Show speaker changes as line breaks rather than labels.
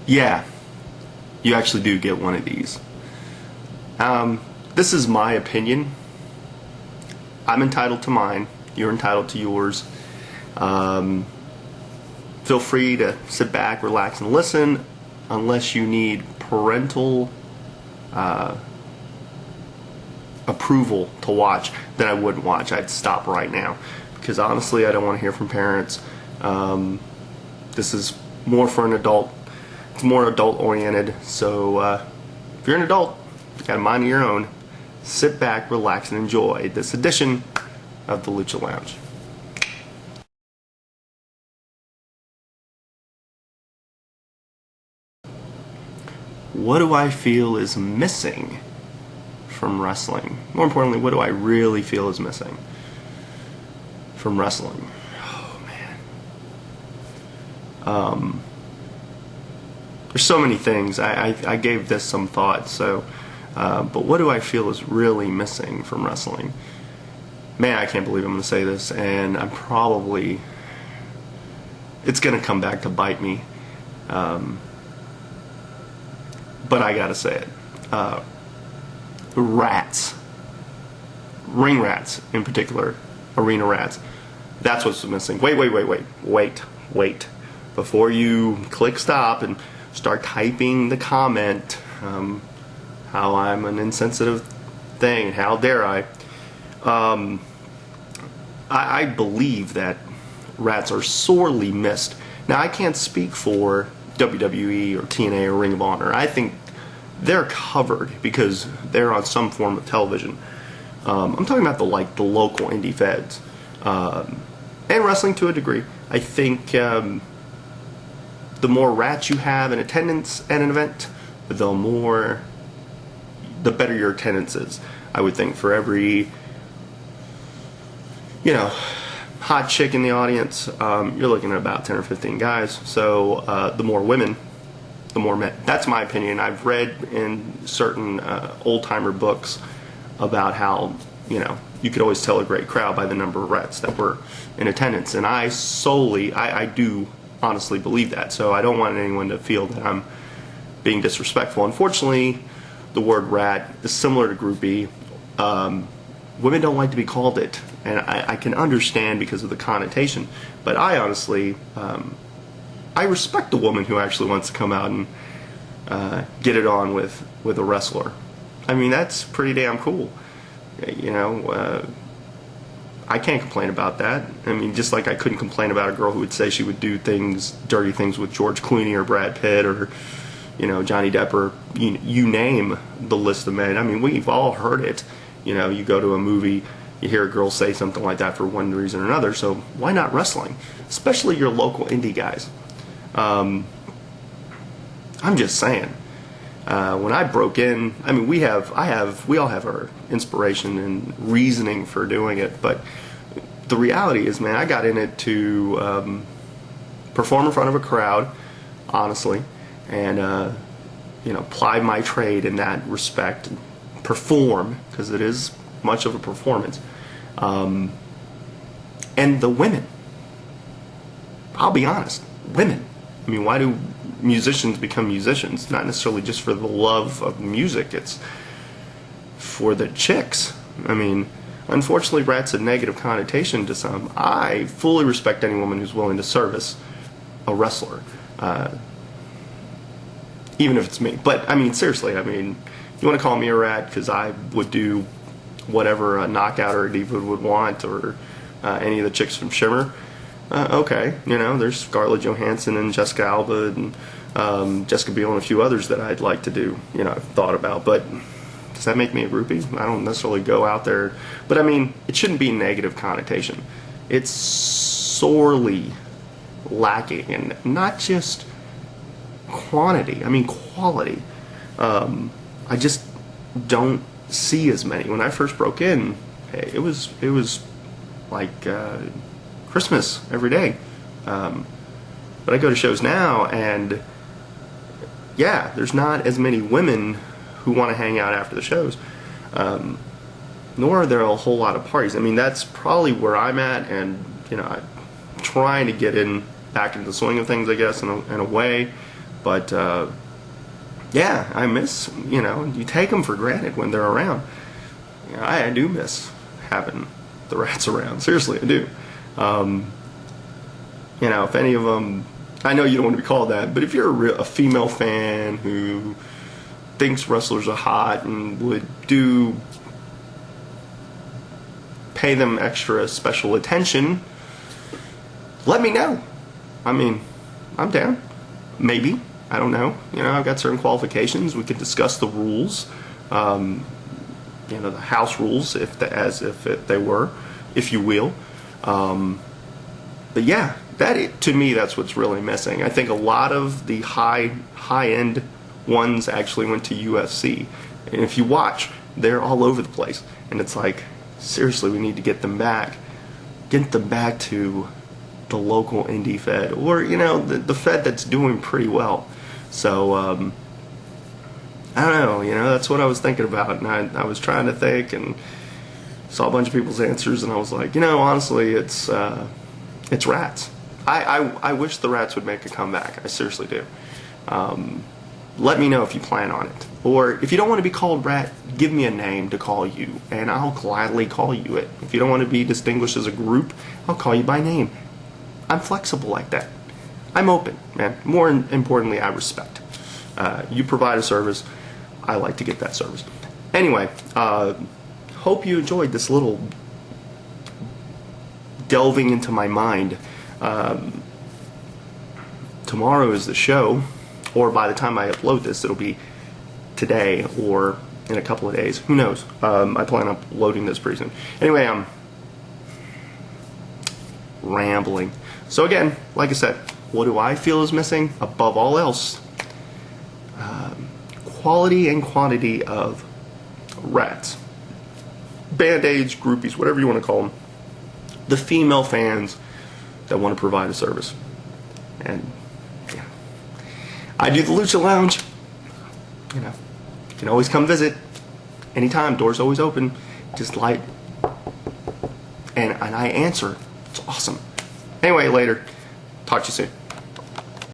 Yeah, you actually do get one of these. This is my opinion. I'm entitled to mine. You're entitled to yours. Feel free to sit back, relax, and listen, unless you need parental approval to watch. Then I wouldn't watch. I'd stop right now, because honestly, I don't want to hear from parents. This is more for an adult. It's more adult oriented. So if you're an adult, you got a mind of your own. Sit back, relax, and enjoy this edition of the Lucha Lounge. What do I feel is missing from wrestling? More importantly, what do I really feel is missing from wrestling? Oh man. There's so many things. I gave this some thought. So, but what do I feel is really missing from wrestling? Man, I can't believe I'm going to say this, and I'm probably, it's going to come back to bite me. But I gotta say it. Rats. Ring rats, in particular. Arena rats. That's what's missing. Wait. Before you click stop and start typing the comment, how I'm an insensitive thing, how dare I. I believe that rats are sorely missed. Now, I can't speak for WWE or TNA or Ring of Honor. I think they're covered because they're on some form of television. I'm talking about the local indie feds, and wrestling to a degree. I think the more rats you have in attendance at an event, the better your attendance is. I would think for every hot chick in the audience, you're looking at about 10 or 15 guys. So the more women, the more men. That's my opinion. I've read in certain old-timer books about how, you could always tell a great crowd by the number of rats that were in attendance. And I do honestly believe that. So I don't want anyone to feel that I'm being disrespectful. Unfortunately, the word rat is similar to groupie. Women don't like to be called it, and I can understand because of the connotation. But I honestly, I respect the woman who actually wants to come out and get it on with a wrestler. I mean, that's pretty damn cool. I can't complain about that. I mean, just like I couldn't complain about a girl who would say she would do dirty things with George Clooney or Brad Pitt or, Johnny Depp, or you name the list of men. I mean, we've all heard it. You go to a movie, you hear a girl say something like that for one reason or another. So why not wrestling? Especially your local indie guys. I'm just saying. When I broke in, I mean, we all have our inspiration and reasoning for doing it. But the reality is, man, I got in it to perform in front of a crowd, honestly, and ply my trade in that respect. Perform, because it is much of a performance. And the women, I'll be honest, women. I mean, why do musicians become musicians? Not necessarily just for the love of music, it's for the chicks. I mean, unfortunately, rat's a negative connotation to some. I fully respect any woman who's willing to service a wrestler, even if it's me. But, I mean, seriously, you want to call me a rat because I would do whatever a knockout or a diva would want, or any of the chicks from Shimmer. Okay, there's Scarlett Johansson and Jessica Alba and Jessica Biel and a few others that I'd like to do, I've thought about. But does that make me a groupie? I don't necessarily go out there. But, I mean, it shouldn't be negative connotation. It's sorely lacking, and not just quantity, I mean quality. I just don't see as many. When I first broke in, it was like Christmas every day. But I go to shows now, and yeah, there's not as many women who want to hang out after the shows. Nor are there a whole lot of parties. I mean, that's probably where I'm at, and I'm trying to get back into the swing of things, I guess, in a way. But yeah, I miss, you take them for granted when they're around. I do miss having the rats around. Seriously, I do. If any of them, I know you don't want to be called that, but if you're a female fan who thinks wrestlers are hot and would pay them extra special attention, let me know. I mean, I'm down. Maybe. I don't know. I've got certain qualifications. We could discuss the rules. The house rules, if they were, if you will. But yeah, to me, that's what's really missing. I think a lot of the high-end ones actually went to UFC. And if you watch, they're all over the place. And it's like, seriously, we need to get them back. Get them back to the local indie fed. Or, the fed that's doing pretty well. So, I don't know, that's what I was thinking about. And I was trying to think and saw a bunch of people's answers. And I was like, honestly, it's rats. I wish the rats would make a comeback. I seriously do. Let me know if you plan on it. Or if you don't want to be called rat, give me a name to call you, and I'll gladly call you it. If you don't want to be distinguished as a group, I'll call you by name. I'm flexible like that. I'm open, man. More importantly, I respect. You provide a service. I like to get that service. Anyway, hope you enjoyed this little delving into my mind. Tomorrow is the show, or by the time I upload this, it'll be today or in a couple of days. Who knows? I plan on uploading this pretty soon. Anyway, I'm rambling. So again, like I said, what do I feel is missing? Above all else, quality and quantity of rats. Band-aids, groupies, whatever you want to call them. The female fans that want to provide a service. And yeah, I do the Lucha Lounge. You can always come visit anytime. Doors always open. Just and I answer. It's awesome. Anyway, later. Talk to you soon.